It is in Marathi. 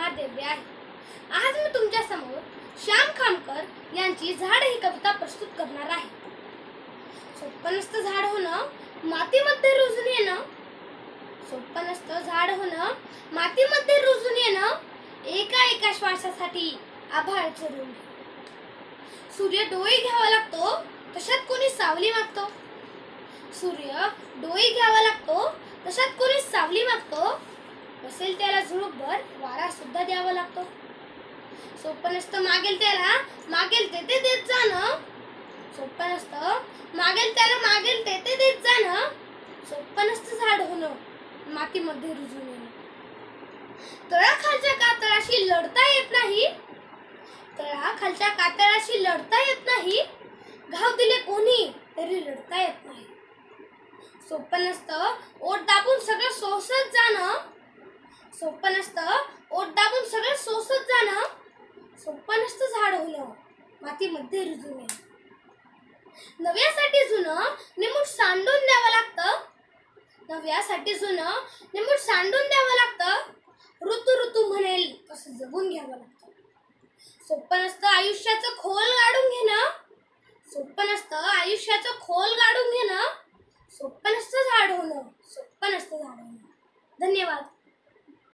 महादेव्य आहे. आज मी तुमच्या समोर श्याम खामकर यांची झाड ही कविता प्रस्तुत करणार आहे. सोपं नसतं झाड होणं, मातीमध्ये रुजून येणं. सोपं नसतं झाड होणं, मातीमध्ये रुजून येणं. एका एका श्वासासाठी आभाळाचे ऋण. सूर्य डोळे घ्यावा लागतो, तशात कोणी सावली मागतो. सूर्य डोळे घ्यावा लागतो, तशात कोणी सावली मागतो. बसेल त्याला झुळूकभर वारा सुद्धा द्यावा लागतो. सोपं नसतं मागेल त्याला मागेल ते देत जाणं. सोपं नसतं मागेल त्याला मागेल ते देत जाणं. सोपं नसतं झाड होणं, मातीमध्ये रुजून येणं. तळाखालच्या कातळाशी लढता येत नाही. तळाखालच्या कातळाशी लढता येत नाही. घाव दिले कोणी तरी लढता येत नाही. सोपं नसतं ओठ दाबून सगळं सोसत जाणं. सोपं नसतं ओठ दाबून सगळं सोसत जाणं. सोपं नसतं झाड होणं, मातीमध्ये रुजून येणं. नव्यासाठी जुनं निमूट सांडून द्यावं लागतं. नव्यासाठी जुनं निमूट सांडून द्यावं लागतं. ऋतू ऋतू म्हणेल तसं जगून घ्यावं लागतं. सोपं नसतं आयुष्याचं खोल गाडून घेणं. सोपं नसतं आयुष्याचं खोल गाडून घेणं. सोपं नसतं झाड होणं, सोपं नसतं झाड होणं. धन्यवाद.